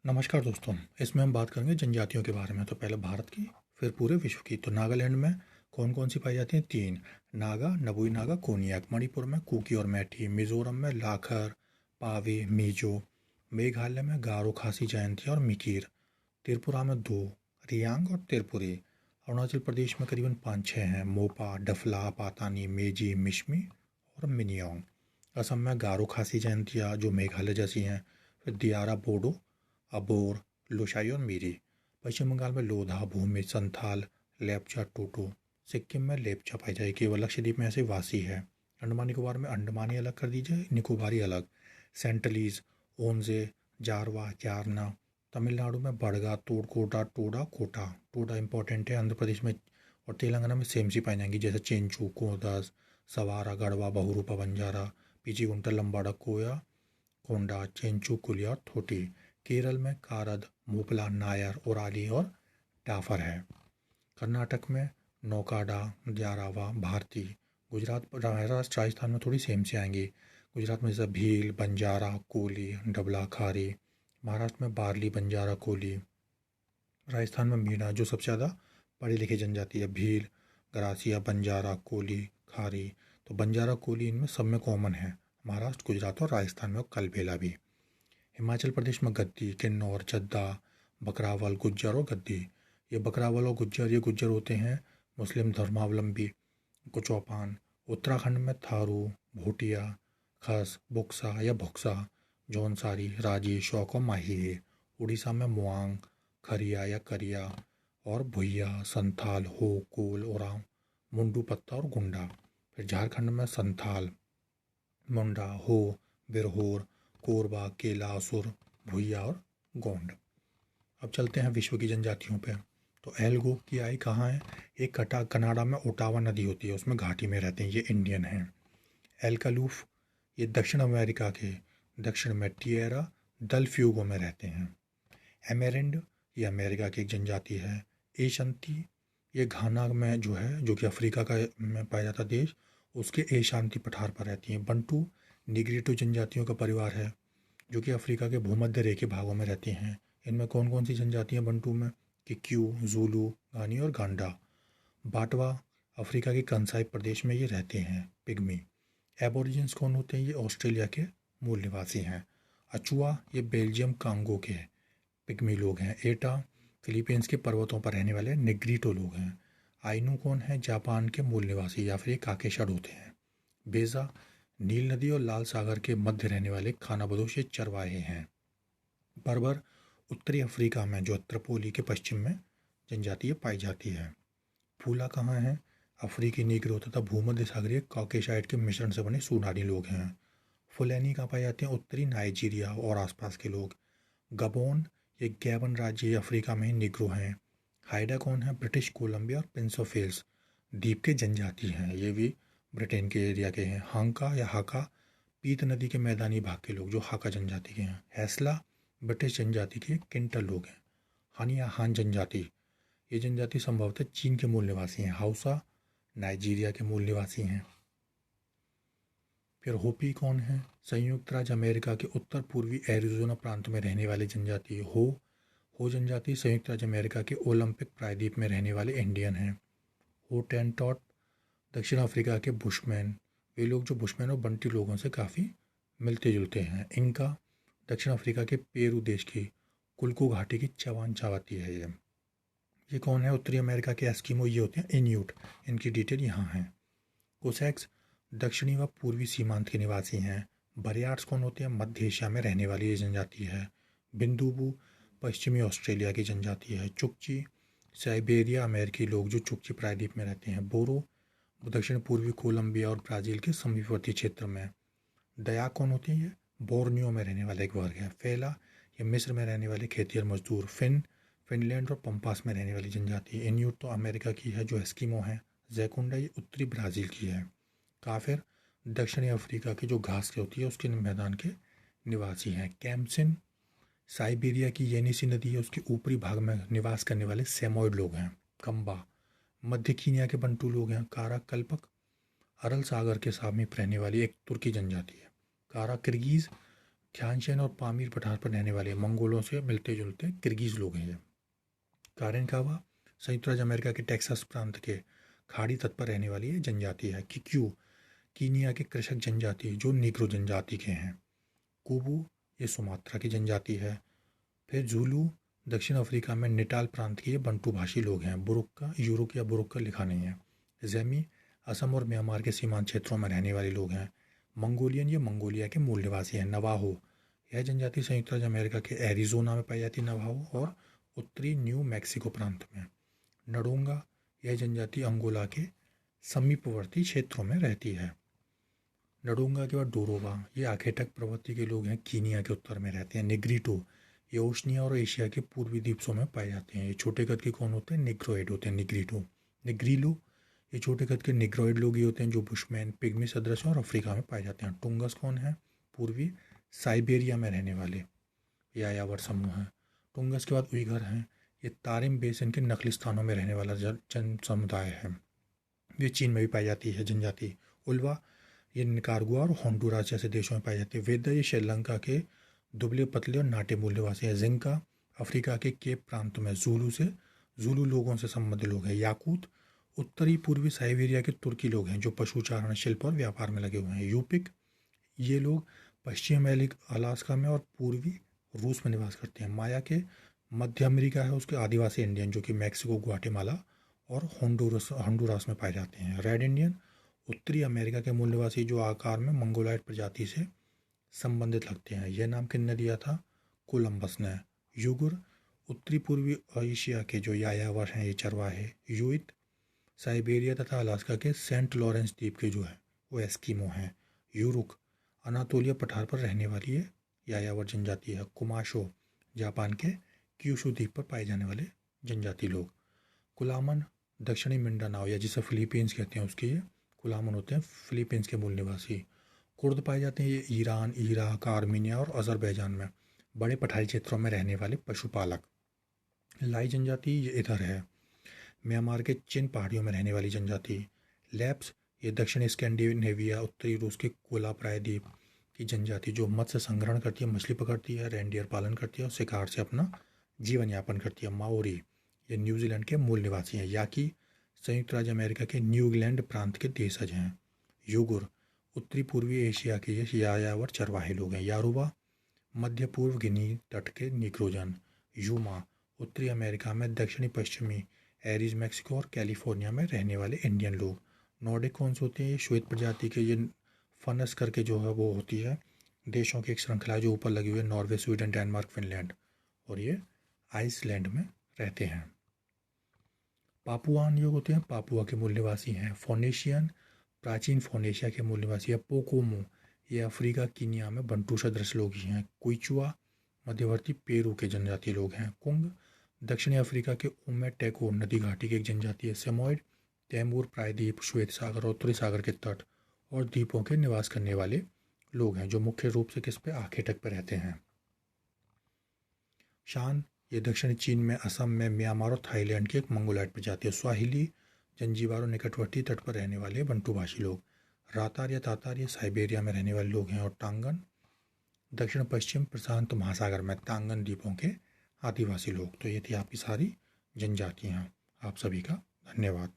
नमस्कार दोस्तों। इसमें हम बात करेंगे जनजातियों के बारे में। तो पहले भारत की, फिर पूरे विश्व की। तो नागालैंड में कौन कौन सी पाई जाती हैं? तीन। नागा, नबुई नागा, कोनियाक। मणिपुर में कुकी और मैठी। मिजोरम में लाखर, पावे, मीजो। मेघालय में गारो, खासी, जयंती और मिकीर। त्रिपुरा में दो, रियांग और त्रिपुरी। अरुणाचल प्रदेश में करीबन पाँच छः हैं, मोपा, डफला, पातानी, मेजी, मिशमी और मिनियोंग। असम में गारो, खासी, जयंतिया जो मेघालय जैसी हैं। फिर दियारा, बोडो, अबोर, लोशाई और मीरी। पश्चिम बंगाल में लोधा, भूमि, संथाल, लेपचा, टोटो। सिक्किम में लेपचा पाई जाएगी। केवल लक्षद्वीप में ऐसे वासी है। अंडमान निकोबार में अंडमानी अलग कर दीजिए, निकोबारी अलग। सेंटलीज, ओंजे, जारवा, जारना। तमिलनाडु में बड़गा, तोड़कोटा, टोडा, कोटा। टोडा इंपॉर्टेंट है। आंध्र प्रदेश में और तेलंगाना में सेम सी पाई जाएंगी, जैसे चेंचू, कोदस, सवारा, गढ़वा, बहुरूपा, बंजारा, पीची, लंबाड़ा, कोया, कोंडा, चेंचू, कुलिया और थोटी। केरल में कारद, मोपला, नायर, ओराली और टाफर है। कर्नाटक में नौकाडा, जारावा, भारती। गुजरात, महाराष्ट्र, राजस्थान में थोड़ी सेम से आएंगी। गुजरात में जैसे भील, बंजारा, कोली, डबला, खारी। महाराष्ट्र में बारली, बंजारा, कोली। राजस्थान में मीणा, जो सबसे ज़्यादा पढ़ी लिखी जनजाति है। भील, गरासिया, बंजारा, कोली, खारी। तो बंजारा, कोली इनमें सब में कॉमन है। महाराष्ट्र, गुजरात और राजस्थान में कलबेला भी। हिमाचल प्रदेश में गद्दी, किन्नौर, चद्दा, बकरावल, गुज्जर और गद्दी। ये बकरावल और गुज्जर, ये गुज्जर होते हैं मुस्लिम धर्मावलंबी को चौपान। उत्तराखंड में थारू, भोटिया, खस, बुक्सा या भुक्सा, जौनसारी, राजी, शौक और माही है। उड़ीसा में मुआंग, खरिया या करिया और भुइया, संथाल, हो, कोल, ओरांव, मुंडू पत्ता और गुंडा। फिर झारखंड में संथाल, मुंडा, हो, बिरहोर, कोरबा, केला, असुर, भुइया और गोंड। अब चलते हैं विश्व की जनजातियों पे। तो एल्गो की आई कहाँ है? एक कनाडा में ओटावा नदी होती है, उसमें घाटी में रहते हैं, ये इंडियन हैं। एल्कालूफ, ये दक्षिण अमेरिका के दक्षिण में टिएरा दल फ्यूगो में रहते हैं। एमेरिंड, ये अमेरिका की एक जनजाति है। एशंती, ये घाना में जो है, जो कि अफ्रीका का में पाया जाता देश, उसके एशांति पठार पर रहती हैं। बंटू, निग्रिटो जनजातियों का परिवार है, जो कि अफ्रीका के भूमध्य रेखीय भागों में रहती हैं। इनमें कौन कौन सी जनजातियां बंटू में? किक्यू, जूलू, गानी और गांडा। बाटवा, अफ्रीका के कंसाई प्रदेश में ये रहते हैं। पिग्मी। एबोरिजिन्स कौन होते हैं? ये ऑस्ट्रेलिया के मूल निवासी हैं। अचुआ, ये बेल्जियम कांगो के पिग्मी लोग हैं। एटा, फिलीपींस के पर्वतों पर रहने वाले निग्रीटो लोग हैं। आइनू कौन है? जापान के मूल निवासी या फिर काकेशड होते हैं। बेजा, नील नदी और लाल सागर के मध्य रहने वाले खानाबदोश चरवाहे हैं। बर्बर, उत्तरी अफ्रीका में जो त्रिपोली के पश्चिम में जनजाति पाई जाती है। फूला कहाँ है? अफ्रीकी नीग्रो तथा भूमध्य सागरीय कॉकेशाइड के मिश्रण से बने सूडानी लोग हैं। फुलैनी कहाँ पाए जाते हैं? उत्तरी नाइजीरिया और आसपास के लोग। गबोन, ये गैबन राज्य अफ्रीका में ही निग्रो हैं। हाइडा कौन है? ब्रिटिश कोलंबिया और प्रिंस ऑफ वेल्स द्वीप के जनजाति हैं, ये भी ब्रिटेन के एरिया के हैं। हांका या हाका, पीत नदी के मैदानी भाग के लोग जो हाका जनजाति के हैं। हैसला, ब्रिटिश जनजाति के किंटल लोग हैं। हान या हान जनजाति, ये जनजाति संभवतः चीन के मूल निवासी हैं। हाउसा, नाइजीरिया के मूल निवासी हैं। फिर होपी कौन है? संयुक्त राज्य अमेरिका के उत्तर पूर्वी एरिजोना प्रांत में रहने वाले जनजाति। हो जनजाति संयुक्त राज्य अमेरिका के ओलंपिक प्रायद्वीप में रहने वाले इंडियन हैं। होटेनटॉट, दक्षिण अफ्रीका के बुशमैन, वे लोग जो बुशमैन और बंटी लोगों से काफ़ी मिलते जुलते हैं। इनका, दक्षिण अफ्रीका के पेरू देश की कुल्कू घाटी की चवान चावाती है ये कौन है? उत्तरी अमेरिका के एस्किमो, ये होते हैं इन्यूट। इनकी डिटेल यहाँ है। कोसैक्स, दक्षिणी व पूर्वी सीमांत के निवासी हैं। बरियार्ड्स कौन होते हैं? मध्य एशिया में रहने वाली ये जनजाति है। बिंदुबू, पश्चिमी ऑस्ट्रेलिया की जनजाति है। चुकची, साइबेरिया अमेरिकी लोग जो चुकची प्रायद्वीप में रहते हैं। बोरो, दक्षिण पूर्वी कोलंबिया और ब्राज़ील के समीपवर्ती क्षेत्र में। दया कौन होती है? ये बोर्नियो में रहने वाला एक वर्ग है। फेला, ये मिस्र में रहने वाले खेती और मजदूर। फिनलैंड और पंपास में रहने वाली जनजाति। इन्यूट तो अमेरिका की है जो एस्किमो है। जैकुंडा, ये उत्तरी ब्राज़ील की है। काफिर, दक्षिणी अफ्रीका की जो घास की होती है उसके मैदान के निवासी हैं। कैम्पसिन, साइबेरिया की येनिसी नदी है उसके ऊपरी भाग में निवास करने वाले सेमोइड लोग हैं। कम्बा, मध्य कीनिया के बंटू लोग हैं। कारा कल्पक, अरल सागर के समीप रहने वाली एक तुर्की जनजाति है। कारा किर्गिज, ध्यानचंद और पामीर पठार पर रहने वाले मंगोलों से मिलते जुलते किर्गिज लोग हैं। कारेनकावा संयुक्त राज्य अमेरिका के टेक्सास प्रांत के खाड़ी तट पर रहने वाली ये जनजाति है। किक्यू कीनिया के कृषक जनजाति जो नीग्रो जनजाति के हैं। कुबू ये सुमात्रा की जनजाति है। फिर जूलू दक्षिण अफ्रीका में निटाल प्रांत के ये बंटू भाषी लोग हैं। बुरुक्का यूरोक या बुरुक्का लिखा नहीं है। ज़ेमी असम और म्यांमार के सीमांत क्षेत्रों में रहने वाले लोग हैं। मंगोलियन ये मंगोलिया के मूल निवासी हैं। नवाहो यह जनजाति संयुक्त राज्य अमेरिका के एरिजोना में पाई जाती है। नवाहो और उत्तरी न्यू मैक्सिको प्रांत में। नडोंगा यह जनजाति अंगोला के समीपवर्ती क्षेत्रों में रहती है। नडोंगा के बाद डोरोवा ये आखेटक प्रवृत्ति के लोग हैं। कीनिया के उत्तर में रहते हैं। निग्रिटो ये ओशनिया और एशिया के पूर्वी द्वीपों में पाए जाते हैं। ये छोटे कद के कौन होते हैं? निग्रोइड होते हैं। निग्रिटो निग्रीलो ये छोटे कद के निग्रोइड लोग ही होते हैं जो बुशमैन पिग्मी सदृश और अफ्रीका में पाए जाते हैं। टुंगस कौन है? पूर्वी साइबेरिया में रहने वाले यायावर समूह हैं। टुंगस के बाद उइगर हैं। ये तारिम बेसिन के नखलिस्तानों में रहने वाला जन समुदाय है। ये चीन में भी पाई जाती है जनजाति। उल्वा ये निकारागुआ और होंडुरास जैसे देशों में पाई जाती है। वेदा ये श्रीलंका के दुबले पतले और नाटे मूल निवासी है। जिंका अफ्रीका के केप प्रांत में जूलू लोगों से संबंधित लोग हैं। याकूत उत्तरी पूर्वी साइबेरिया के तुर्की लोग हैं जो पशुचारण शिल्प और व्यापार में लगे हुए हैं। यूपिक ये लोग पश्चिम अलास्का में और पूर्वी रूस में निवास करते हैं। माया के मध्य अमेरिका है उसके आदिवासी इंडियन जो कि मैक्सिको ग्वाटेमाला और होंडुरास में पाए जाते हैं। रेड इंडियन उत्तरी अमेरिका के मूल निवासी जो आकार में मंगोलाइट प्रजाति से संबंधित लगते हैं। यह नाम किसने दिया था? कोलंबस ने। युगुर उत्तरी पूर्वी एशिया के जो यायावर हैं ये चरवाहे। यूइत साइबेरिया तथा अलास्का के सेंट लॉरेंस द्वीप के जो है वो एस्किमो हैं। यूरुक अनातोलिया पठार पर रहने वाली है यायावर जनजाति है। कुमाशो जापान के क्यूशू द्वीप पर पाए जाने वाले जनजाति लोग। कुलामन दक्षिणी मिंडानाओ या जिसे फिलीपींस कहते हैं उसके ये कुलामन होते हैं फिलीपींस के मूल निवासी। कुर्द पाए जाते हैं ये ईरान, इराक, आर्मीनिया और अजरबैजान में बड़े पठारी क्षेत्रों में रहने वाले पशुपालक। लाई जनजाति ये इधर है म्यांमार के चिन पहाड़ियों में रहने वाली जनजाति। लैप्स ये दक्षिण स्कैंडिनेविया उत्तरी रूस के कोला प्रायद्वीप की जनजाति जो मत्स्य संग्रहण करती है, मछली पकड़ती है, रेंडियर पालन करती है और शिकार से अपना जीवन यापन करती है। माओरी ये न्यूजीलैंड के मूल निवासी हैं। याकी संयुक्त राज्य अमेरिका के न्यूजीलैंड प्रांत के देशज हैं। युगुर उत्तरी पूर्वी एशिया के ये यायावर चरवाहे लोग हैं। यारूबा मध्य पूर्व गिनी तट के निग्रोजन। यूमा उत्तरी अमेरिका में दक्षिणी पश्चिमी एरीज मैक्सिको और कैलिफोर्निया में रहने वाले इंडियन लोग। नॉर्डिक कौन से होते हैं? ये श्वेत प्रजाति के ये फनस करके जो है वो होती है देशों की एक श्रृंखला जो ऊपर लगी हुई है। नॉर्वे, स्वीडन, डेनमार्क, फिनलैंड और ये आइसलैंड में रहते हैं। पापुआन जो होते हैं पापुआ के मूल निवासी हैं। फोनेशियन प्राचीन फोनेशिया के मूल निवासी है। पोकोमो ये अफ्रीका कीनिया में बंटू सदृश लोग ही हैं। कुइचुआ मध्यवर्ती पेरू के जनजातीय लोग हैं। कुंग दक्षिणी अफ्रीका के उमेटेको नदी घाटी की एक जनजाति है। सेमोइड तैमूर प्रायद्वीप, श्वेत सागर और उत्तरी सागर के तट और द्वीपों के निवास करने वाले लोग हैं जो मुख्य रूप से किस पे? आखेटक पर रहते हैं। शान ये दक्षिणी चीन में, असम में, म्यांमार और थाईलैंड की एक मंगोलाइट प्रजाति है। स्वाहिली जंजीबार और निकटवर्ती तट पर रहने वाले बंटू भाषी लोग। रातार या तातार ये साइबेरिया में रहने वाले लोग हैं। और टांगन दक्षिण पश्चिम प्रशांत महासागर में तांगन द्वीपों के आदिवासी लोग। तो ये थी आपकी सारी जनजातियाँ। आप सभी का धन्यवाद।